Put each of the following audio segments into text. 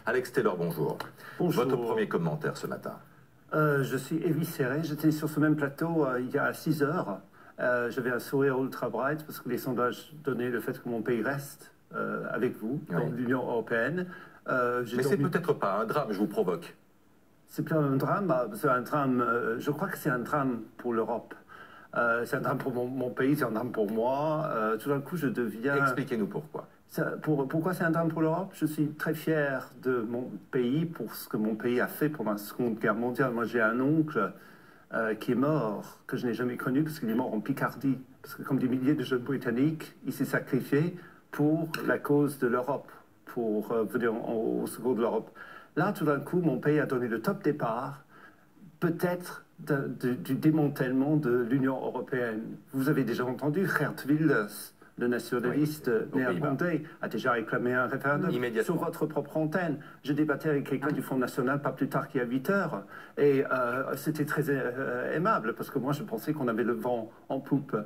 Alex Taylor, bonjour. Bonjour. Votre premier commentaire ce matin? Je suis éviscéré. J'étais sur ce même plateau il y a 6 heures. J'avais un sourire ultra bright parce que les sondages donnaient le fait que mon pays reste avec vous dans l'Union européenne. Mais c'est peut-être pas un drame, je vous provoque. C'est pas un drame, c'est un drame. Je crois que c'est un drame pour l'Europe. C'est un drame pour mon pays, c'est un drame pour moi. Tout d'un coup, je deviens... Expliquez-nous pourquoi. Pourquoi c'est un drame pour l'Europe? Je suis très fier de mon pays pour ce que mon pays a fait pendant la Seconde Guerre mondiale. Moi, j'ai un oncle qui est mort, que je n'ai jamais connu, parce qu'il est mort en Picardie. Parce que comme des milliers de jeunes Britanniques, il s'est sacrifié pour la cause de l'Europe, pour venir au secours de l'Europe. Là, tout d'un coup, mon pays a donné le top départ, peut-être du démantèlement de l'Union européenne. Vous avez déjà entendu Geert Wilders, le nationaliste néerlandais, a déjà réclamé un référendum sur votre propre antenne. J'ai débattu avec quelqu'un du Front National pas plus tard qu'il y a 8 heures. Et c'était très aimable, parce que moi, je pensais qu'on avait le vent en poupe.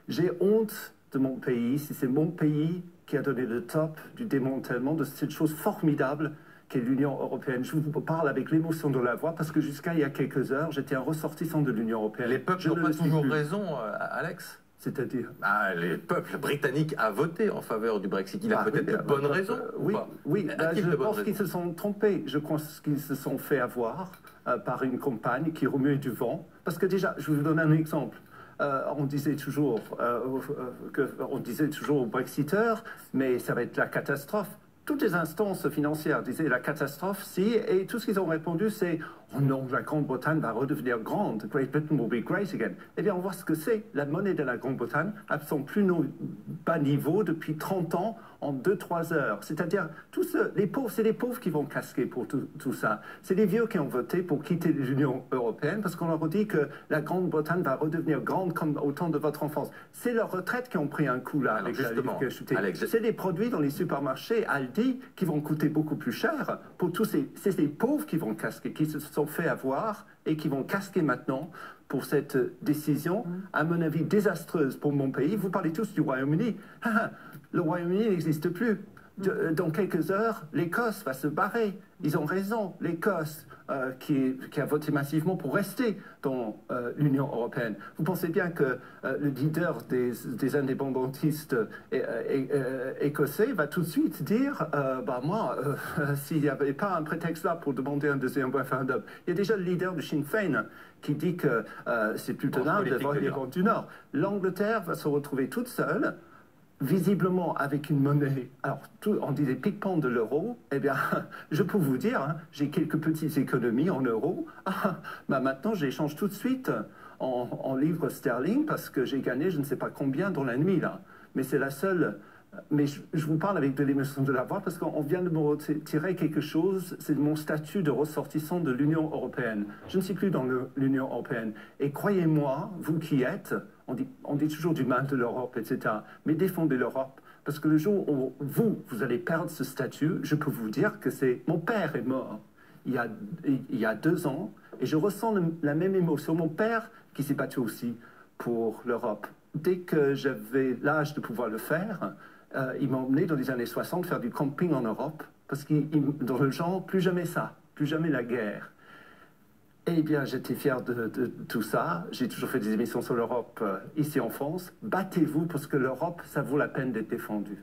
J'ai honte de mon pays, si c'est mon pays qui a donné le top du démantèlement de cette chose formidable qu'est l'Union européenne. Je vous parle avec l'émotion de la voix, parce que jusqu'à il y a quelques heures, j'étais un ressortissant de l'Union européenne. Les peuples n'ont pas toujours raison, Alex? C'est-à-dire les peuples britanniques ont voté en faveur du Brexit. Il a peut-être de bonnes raisons. Oui, je pense qu'ils se sont trompés. Je pense qu'ils se sont fait avoir par une campagne qui remuait du vent. Parce que déjà, je vais vous donner un exemple. On disait toujours aux Brexiteurs, mais ça va être la catastrophe. Toutes les instances financières disaient la catastrophe, si, et tout ce qu'ils ont répondu, c'est « Oh non, la Grande-Bretagne va redevenir grande. Great Britain will be great again. » Eh bien, on voit ce que c'est. La monnaie de la Grande-Bretagne a son plus bas niveau depuis 30 ans en 2-3 heures. C'est-à-dire, les pauvres, c'est les pauvres qui vont casquer pour tout ça. C'est les vieux qui ont voté pour quitter l'Union européenne parce qu'on leur dit que la Grande-Bretagne va redevenir grande comme au temps de votre enfance. C'est leurs retraites qui ont pris un coup là. Alors justement, c'est les produits dans les supermarchés Aldi qui vont coûter beaucoup plus cher pour tous c'est les pauvres qui vont casquer, qui se sont fait avoir et qui vont casquer maintenant pour cette décision, à mon avis, désastreuse pour mon pays. Vous parlez tous du Royaume-Uni. Le Royaume-Uni n'existe plus. Dans quelques heures, l'Écosse va se barrer. Ils ont raison. L'Écosse, qui a voté massivement pour rester dans l'Union européenne. Vous pensez bien que le leader des indépendantistes écossais va tout de suite dire moi, s'il n'y avait pas un prétexte là pour demander un deuxième référendum. Il y a déjà le leader de Sinn Féin qui dit que c'est plus tenable d'avoir l'Irlande du Nord. L'Angleterre va se retrouver toute seule, visiblement avec une monnaie, alors on dit des pique-pans de l'euro, eh bien, je peux vous dire, j'ai quelques petites économies en euros, maintenant j'échange tout de suite en livres sterling parce que j'ai gagné je ne sais pas combien dans la nuit là, mais c'est la seule... Mais je vous parle avec de l'émotion de la voix parce qu'on vient de me retirer quelque chose, c'est mon statut de ressortissant de l'Union européenne. Je ne suis plus dans l'Union européenne. Et croyez-moi, vous qui êtes, on dit toujours du mal de l'Europe, etc. Mais défendez l'Europe. Parce que le jour où vous allez perdre ce statut, je peux vous dire que mon père est mort il y a 2 ans et je ressens la même émotion. Mon père qui s'est battu aussi pour l'Europe. Dès que j'avais l'âge de pouvoir le faire, il m'a emmené dans les années 60 faire du camping en Europe, parce que dans le genre, plus jamais ça, plus jamais la guerre. Eh bien, j'étais fier de tout ça. J'ai toujours fait des émissions sur l'Europe ici en France. Battez-vous, parce que l'Europe, ça vaut la peine d'être défendue.